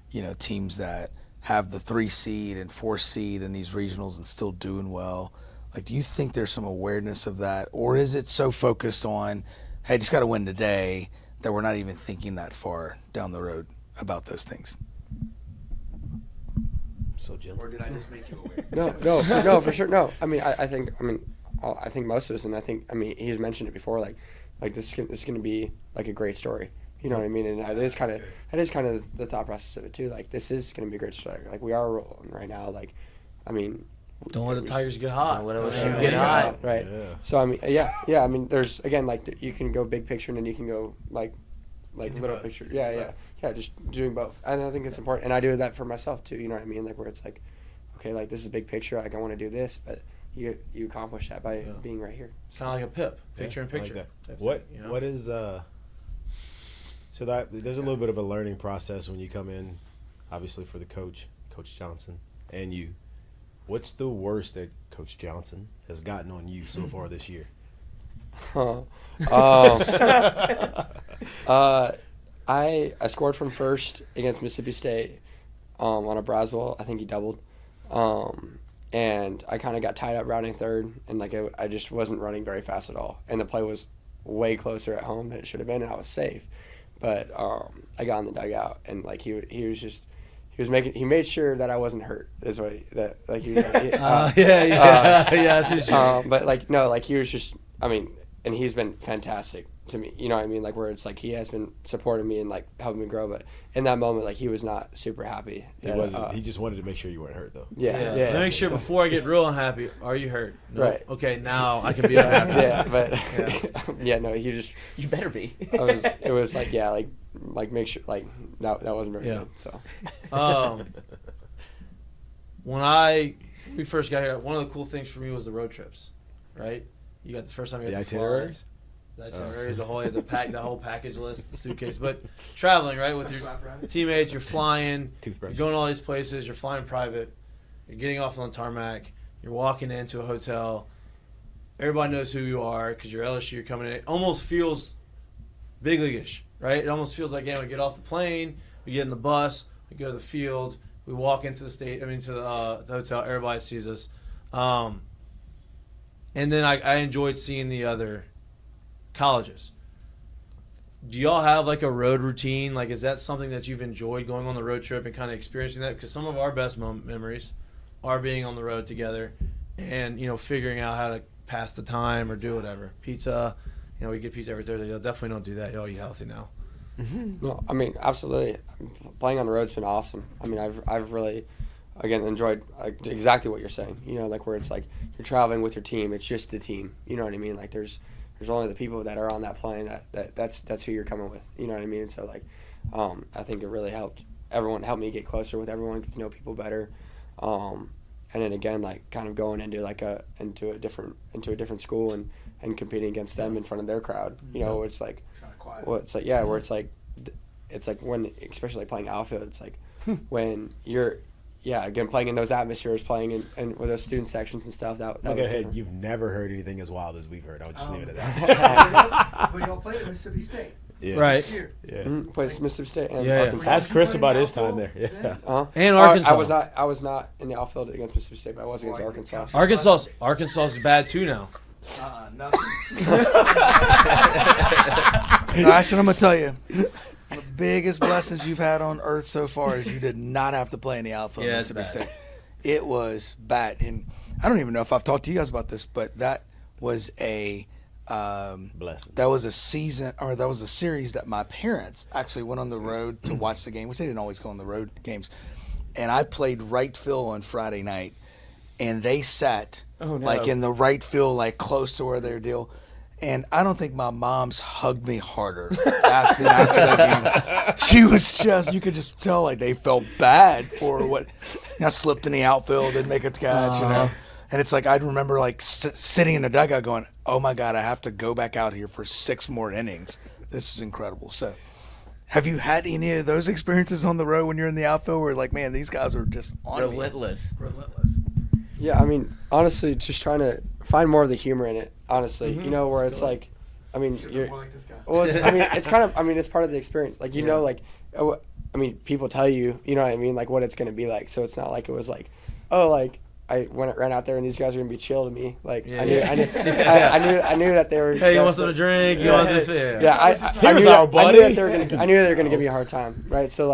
Speaker 3: you know, teams that have the 3 seed and 4 seed in these regionals and still doing well? Like, do you think there's some awareness of that, or is it so focused on, hey, just got to win today, that we're not even thinking that far down the road about those things?
Speaker 2: So, Jim,
Speaker 1: or did I just make you aware?
Speaker 5: No, for sure. No, I mean, I think most of us, and I think, I mean, he's mentioned it before, like this is going to be like a great story. You know what I mean? And that is kind of the thought process of it too. Like, this is going to be a great story. Like, we are rolling right now. Like, I mean,
Speaker 1: don't let the Tigers get hot.
Speaker 4: Don't let LSU get hot.
Speaker 5: Right. Yeah. So I mean, yeah. I mean, there's again like you can go big picture and then you can go like little picture. Yeah. Just doing both, and I think it's important. And I do that for myself too. You know what I mean? Like, where it's like, okay, like this is big picture. Like, I want to do this, but you accomplish that by being right here.
Speaker 1: Kind of like a PIP, picture in picture.
Speaker 2: Like what is so that there's a little bit of a learning process when you come in, obviously for the Coach Johnson, and you. What's the worst that Coach Johnson has gotten on you so far this year?
Speaker 5: I scored from first against Mississippi State on a Braswell. I think he doubled. And I kind of got tied up rounding third, and like I just wasn't running very fast at all. And the play was way closer at home than it should have been, and I was safe. But I got in the dugout, and like he made sure that I wasn't hurt. Is what he was like. But like no, like he was just. I mean, and he's been fantastic to me. You know what I mean? Like, where it's like he has been supporting me and like helping me grow. But in that moment, like he was not super happy.
Speaker 2: He just wanted to make sure you weren't hurt, though.
Speaker 5: Yeah.
Speaker 1: Let me make sure before I get real unhappy. Are you hurt? No.
Speaker 5: Right.
Speaker 1: Okay, now I can be unhappy.
Speaker 5: No. He just.
Speaker 4: You better be.
Speaker 5: It was like like make sure like that wasn't very good. So.
Speaker 1: When we first got here, one of the cool things for me was the road trips, right? You got the first time you got the
Speaker 2: itineraries.
Speaker 1: The itineraries, the whole package list, the suitcase. But traveling, right, with your teammates, you're flying, you're going to all these places, you're flying private, you're getting off on the tarmac, you're walking into a hotel, everybody knows who you are because you're LSU. You're coming in. It almost feels big league-ish, right? It almost feels like, we get off the plane, we get in the bus, we go to the field, we walk into to the hotel. Everybody sees us, and then I enjoyed seeing the other colleges. Do y'all have like a road routine? Like, is that something that you've enjoyed going on the road trip and kind of experiencing that? Because some of our best memories are being on the road together and, figuring out how to pass the time or do whatever. Pizza, we get pizza every Thursday. Y'all definitely don't do that. Y'all eat healthy now.
Speaker 5: No, I mean, absolutely. Playing on the road's been awesome. I mean, I've really, again, enjoyed exactly what you're saying. Where it's like you're traveling with your team. It's just the team. You know what I mean? Like there's only the people that are on that plane that's who you're coming with. You know what I mean? So I think it really helped me get closer with everyone, get to know people better. And then again, kind of going into into a different school and competing against them in front of their crowd. Where it's like, where it's like when, especially playing outfield, it's like when you're, again, playing in those atmospheres, playing in with those student sections and stuff. That
Speaker 2: Go
Speaker 5: was
Speaker 2: ahead.
Speaker 5: different.
Speaker 2: You've never heard anything as wild as we've heard. I'll just leave it at that.
Speaker 3: But y'all played at Mississippi State.
Speaker 2: Yeah.
Speaker 1: Right.
Speaker 2: Yeah.
Speaker 5: Played Mississippi State and
Speaker 1: Yeah.
Speaker 5: Arkansas.
Speaker 2: Ask Chris about his time there. Yeah.
Speaker 1: And Arkansas.
Speaker 5: I was not in the outfield against Mississippi State, but I was against Arkansas.
Speaker 1: Arkansas's bad too now.
Speaker 3: Nothing. Ashton, I'm going to tell you, the biggest blessings you've had on earth so far is you did not have to play in the outfield at Mississippi State. It was bad. And I don't even know if I've talked to you guys about this, but that was a
Speaker 2: blessing.
Speaker 3: That was a series that my parents actually went on the road to watch the game, which they didn't always go on the road games. And I played right field on Friday night, and they sat in the right field, close to where their deal. And I don't think my mom's hugged me harder after that game. She was you could just tell they felt bad for what. I slipped in the outfield, didn't make a catch, And it's I'd remember sitting in the dugout going, oh my God, I have to go back out here for 6 more innings. This is incredible. So have you had any of those experiences on the road when you're in the outfield where man, these guys are just on
Speaker 4: Relentless.
Speaker 5: Yeah, I mean, honestly, just trying to find more of the humor in it, honestly. Where it's you're
Speaker 3: more like this guy.
Speaker 5: Well, it's kind of, it's part of the experience. People tell you, you know what I mean, what it's going to be like. So it's not it was I ran out there and these guys are gonna be chill to me. I knew that they were.
Speaker 1: Hey, you want something to drink? You want this?
Speaker 5: I knew that they were gonna give me a hard time, right? So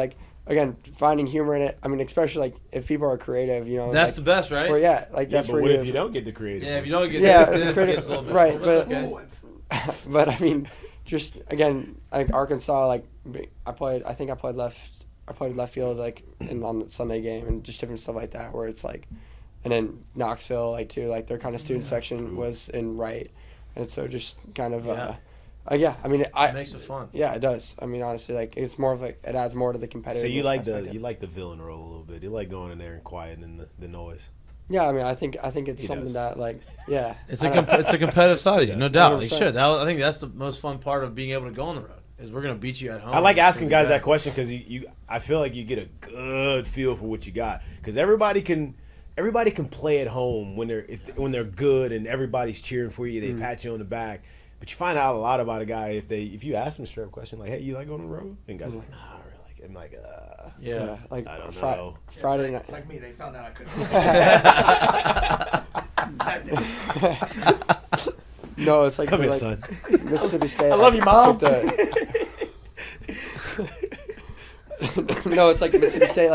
Speaker 5: again, finding humor in it. Especially if people are creative,
Speaker 1: That's the best, right?
Speaker 5: That's
Speaker 2: but what if you don't get the creative?
Speaker 1: Yeah, if you don't get then it's a little bit
Speaker 5: right,
Speaker 1: okay.
Speaker 5: but just again, Arkansas, I played left field on the Sunday game and just different stuff like that where it's and then Knoxville their kind of student section was in right, and so just kind of
Speaker 1: it makes it fun.
Speaker 5: Yeah, it does. Honestly, it's more of it adds more to the competitive.
Speaker 2: So you like the villain role a little bit. You like going in there and quieting the noise.
Speaker 5: Yeah, I think it's something that
Speaker 1: It's a competitive side of you, no doubt. I think that's the most fun part of being able to go on the road is we're gonna beat you at home.
Speaker 2: I like asking guys that question because I feel like you get a good feel for what you got because everybody can play at home when they're good and everybody's cheering for you. They pat you on the back, but you find out a lot about a guy if you ask them a straight up question hey, you like going on the road? And guys are like, nah, I don't really like it. I'm
Speaker 5: I
Speaker 2: don't know.
Speaker 5: Friday night.
Speaker 3: Like me, they found out I couldn't.
Speaker 5: No, it's
Speaker 2: Come here, son.
Speaker 5: Mississippi State.
Speaker 4: I love you, Mom.
Speaker 5: No, it's Mississippi State.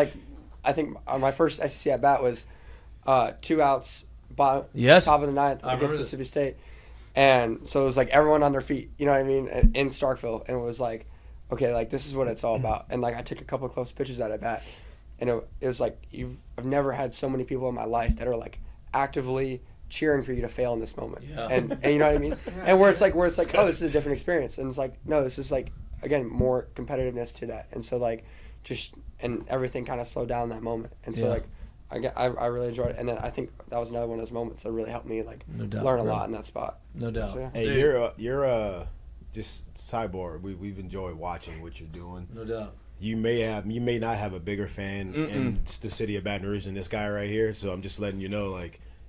Speaker 5: I think my first SEC at bat was 2 outs, top of the ninth against Mississippi State, and so it was everyone on their feet. You know what I mean? In Starkville, and it was okay, this is what it's all about. And I took a couple of close pitches at bat, and it was I've never had so many people in my life that are actively cheering for you to fail in this moment.
Speaker 1: Yeah.
Speaker 5: And you know what I mean? And where it's oh, this is a different experience, and it's no, this is again more competitiveness to that, and so and everything kind of slowed down in that moment, and so I really enjoyed it, and then I think that was another one of those moments that really helped me learn a lot in that spot.
Speaker 1: No doubt.
Speaker 5: So,
Speaker 2: Hey, you're just sidebar. We've enjoyed watching what you're doing.
Speaker 1: No doubt.
Speaker 2: You may not have a bigger fan in the city of Baton Rouge than this guy right here. So I'm just letting you know,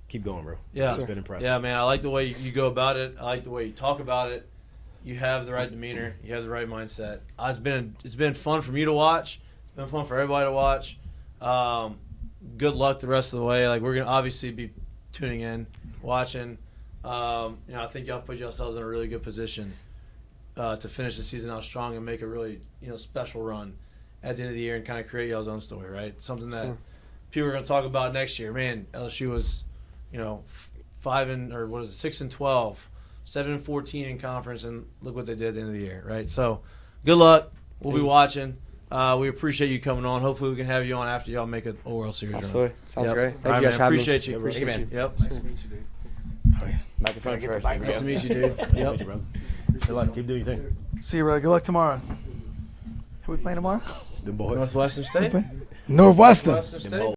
Speaker 2: keep going, bro.
Speaker 1: Yeah.
Speaker 2: It's been impressive.
Speaker 1: Yeah, man. I like the way you go about it. I like the way you talk about it. You have the right demeanor. You have the right mindset. It's been fun for me to watch. It's been fun for everybody to watch. Good luck the rest of the way. Like, we're gonna obviously be tuning in, watching. I think y'all put yourselves in a really good position to finish the season out strong and make a really special run at the end of the year and kind of create y'all's own story, right? Something that people are gonna talk about next year. Man, LSU was, 6-12. 7-14 in conference, and look what they did at the end of the year, right? So, good luck. We'll be watching. We appreciate you coming on. Hopefully, we can have you on after y'all make a World Series run.
Speaker 5: Absolutely. Sounds great. Thank
Speaker 1: All right,
Speaker 5: you guys
Speaker 1: man.
Speaker 5: for having
Speaker 1: Appreciate
Speaker 5: me.
Speaker 1: you.
Speaker 5: Appreciate you.
Speaker 1: Yep.
Speaker 3: Nice to meet you, dude. Oh, yeah.
Speaker 4: Microphone
Speaker 3: Gotta get the
Speaker 4: first.
Speaker 3: bike
Speaker 1: Nice to meet you, dude.
Speaker 2: Nice to meet
Speaker 1: Yep.
Speaker 2: you, brother. Good luck. Keep doing your thing.
Speaker 3: See you, brother. Good luck tomorrow. Who we playing tomorrow?
Speaker 2: Them boys.
Speaker 1: Northwestern State.
Speaker 3: Northwestern.
Speaker 1: Northwestern State.